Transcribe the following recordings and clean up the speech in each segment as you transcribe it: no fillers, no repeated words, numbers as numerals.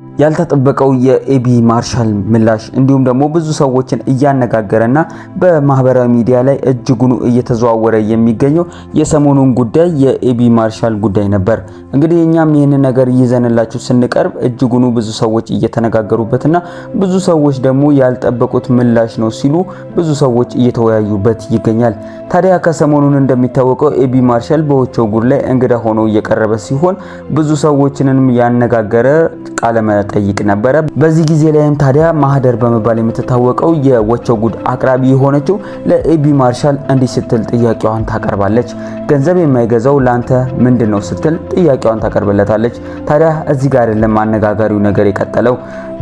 ያልተጠበቀው የኤቢ ማርሻል ምላሽ እንዲሁም ደግሞ ብዙ ሰዎችን እያነጋገረና በማህበራዊ ሚዲያ ላይ እጅጉን እየተዘዋወረ የሚገኘው የሰሞኑን ጉዳይ የኤቢ ማርሻል ጉዳይ ነበር። እንግዲህ እኛም ይህንን ነገር ይዘንላችሁ ስንቀርብ እጅጉን ብዙ ሰዎች እየተነጋገሩበትና ብዙ ሰዎች ደግሞ ያልጠበቁት ምላሽ ነው ሲሉ ብዙ ሰዎች እየተወያዩበት ይገኛል። ታዲያ ከሰሞኑን እንደሚታወቀው ኤቢ ማርሻል በወቾ ጉድ ላይ እንግዳ ሆኖ እየቀረበ ሲሆን ብዙ ሰዎችንም ያነጋገረ ቃለ መጠይቅ ነበረ። በዚህ ጊዜ ላይም ታዲያ ማህደር በመባል የምትታወቀው የወቾ ጉድ አቅራቢ የሆነችው ለኤቢ ማርሻል እንዲህ ስትል ጥያቄዋን ታቀርባለች። ገንዘብ የማይገዛው ላንተ ምንድነው ስትል ጥያቄዋን ታቀርብለታለች። ታዲያ እዚህ ጋር አይደለም አነጋጋሪው ነገር የቀጠለው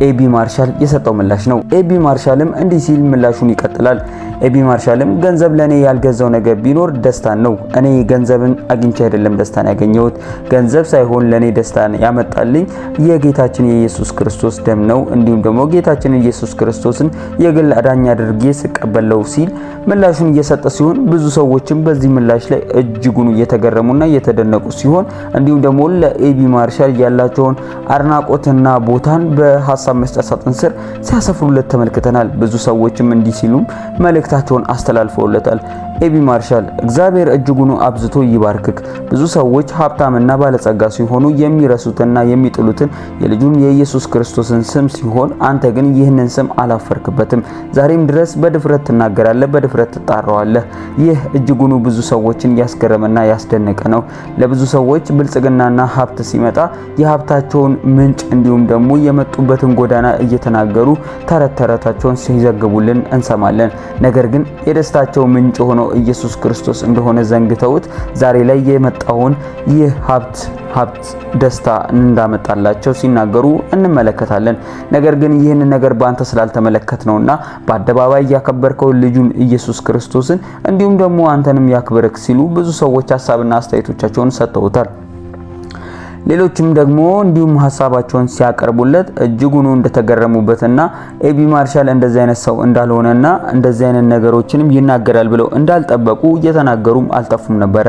ኤቢ ማርሻል የሰጠው ምላሽ ነው። ኤቢ ማርሻልም እንዲህ ሲል ምላሹን ይቀጥላል። ኤቢ ማርሻልም ገንዘብ ለኔ ያልገዛው ነገር ቢኖር ደስታን ነው። እኔ ገንዘብን አግኝቼ አይደለም ደስታን ያገኘሁት። ገንዘብ ሳይሆን ለኔ ደስታን ያመጣልኝ የጌታችን የኢየሱስ ክርስቶስ ደም ነው። እንዲሁም ደግሞ ጌታችን ኢየሱስ ክርስቶስን የግል አዳኝ አድርጌ ስቀበለው ሲል ምላሹን እየሰጠ ሲሆን ብዙ ሰዎችም በዚህ ምላሽ ላይ እጅጉን እየተገረሙና እየተደነቁ ሲሆን እንዲሁም ደግሞ ለኤቢ ማርሻል ያላቸውን አድናቆትና ቦታን በሐሳብ መስጫ ሳጥን ስር ሲያሰፍሩለት ተመልክተናል። ብዙ ሰዎችም እንዲህ ሲሉም መልእክታቸውን አስተላልፈውለታል። ኤቢ ማርሻል እግዚአብሔር እጅጉን አብዝቶ ይባርክክ። ብዙ ሰዎች ሀብታምና ባለጸጋ ሲሆኑ የሚረሱትና የሚጥሉትን የልጁን የኢየሱስ ክርስቶስን ስም ሲሆን አንተ ግን ይህንን ስም አላፈርክበትም። ዛሬም ድረስ በድፍረት ትናገራለህ፣ በድፍረት ትጣራዋለህ። ይህ እጅጉን ብዙ ሰዎችን ያስገረመና ያስደነቀ ነው። ለብዙ ሰዎች ብልጽግናና ሀብት ሲመጣ የሀብታቸውን ምንጭ እንዲሁም ደግሞ የመጡበትን ጎዳና እየተናገሩ ተረት ተረታቸውን ሲዘግቡልን እንሰማለን። ነገር ግን የደስታቸው ምንጭ ሆኖ ኢየሱስ ክርስቶስ እንደሆነ ዘንግተውት ዛሬ ላይ የመጣውን ይህ ሀብት ደስታ እንዳመጣላቸው ሲናገሩ እንመለከታለን። ነገር ግን ይህን ነገር በአንተ ስላልተመለከት ነውና በአደባባይ ያከበርከው ልጁን ኢየሱስ ክርስቶስን እንዲሁም ደግሞ አንተንም ያክብርክ ሲሉ ብዙ ሰዎች ሐሳብና አስተያየቶቻቸውን ሰጥተውታል። ሌሎችም ደግሞ እንዲሁም ሐሳባቸውን ሲያቀርቡለት እጅጉን እንደተገረሙበትና ኤቢ ማርሻል እንደዚህ አይነት ሰው እንዳልሆነና እንደዚህ አይነት ነገሮችንም ይናገራል ብለው እንዳልጠበቁ እየተናገሩም አልጠፉም ነበር።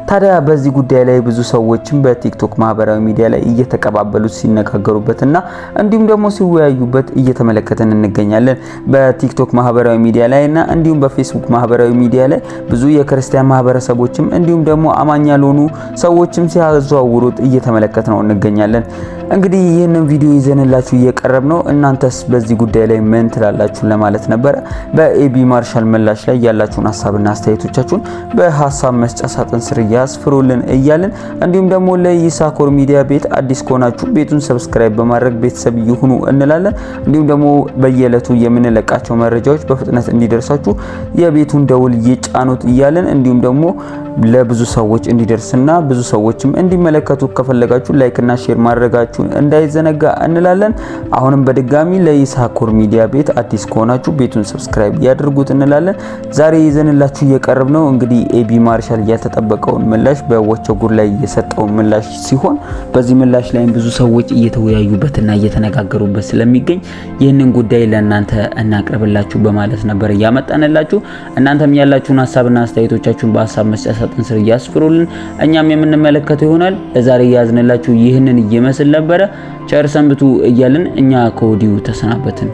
ታዲያ በዚህ ጉዳይ ላይ ብዙ ሰዎችም በቲክቶክ ማህበራዊ ሚዲያ ላይ እየተቀባበሉት ሲነጋገሩበትና እንዲሁም ደግሞ ሲወያዩበት እየተመለከተን እንገኛለን። በቲክቶክ ማህበራዊ ሚዲያ ላይና እንዲሁም በፌስቡክ ማህበራዊ ሚዲያ ላይ ብዙ የክርስቲያን ማህበረሰቦችም እንዲሁም ደግሞ አማኝ ያልሆኑ ሰዎችም ሲያዘዋውሩት እየተመለከተን ነው እንገኛለን። እንግዲህ ይህንን ቪዲዮ ይዘንላችሁ እየቀረብ ነው። እናንተስ በዚህ ጉዳይ ላይ ምን ትላላችሁ ለማለት ነበር። በኤቢ ማርሻል ምላሽ ላይ ያላችሁን ሐሳብና አስተያየቶቻችሁን በሐሳብ መስጫ ሳጥን ስር ያስፍሩልን እያልን እንዲሁም ደግሞ ለይሳኮር ሚዲያ ቤት አዲስ ከሆናችሁ ቤቱን ሰብስክራይብ በማድረግ ቤተሰብ ይሁኑ እንላለን። እንዲሁም ደግሞ በየዕለቱ የምንለቃቸው መረጃዎች በፍጥነት እንዲደርሳችሁ የቤቱን ደውል ይጫኑት እያልን እንዲሁም ደግሞ ለብዙ ሰዎች እንዲደርስና ብዙ ሰዎችም እንዲመለከቱ ከፈለጋችሁ ላይክ እና ሼር ማድረጋችሁን እንዳይዘነጋ እንላለን። አሁንም በድጋሚ ለይሳኮር ሚዲያ ቤት አዲስ ከሆናችሁ ቤቱን ሰብስክራይብ ያድርጉት እንላለን። ዛሬ ይዘንላችሁ እየቀረብ ነው እንግዲህ ኤቢ ማርሻል ያልተጠበቀውን ምላሽ በወቾ ጉድ ላይ የሰጠው ምላሽ ሲሆን በዚህ ምላሽ ላይ ብዙ ሰዎች እየተወያዩበትና እየተነጋገሩበት ስለሚገኝ ይህንን ጉዳይ ለእናንተ እናቀርብላችሁ በማለት ነበር ያመጣንላችሁ። እናንተም ያላችሁን ሐሳብና አስተያየቶቻችሁን በሐሳብ መስጫ ሳጥን ስር ያስፍሩልን፣ እኛም የምንመለከተው ይሆናል። ለዛሬ ያዝንላችሁ ይህንን ይመስል ነበረ። ቸር ሰንብቱ እያልን እኛ ከወዲሁ ተሰናበትን።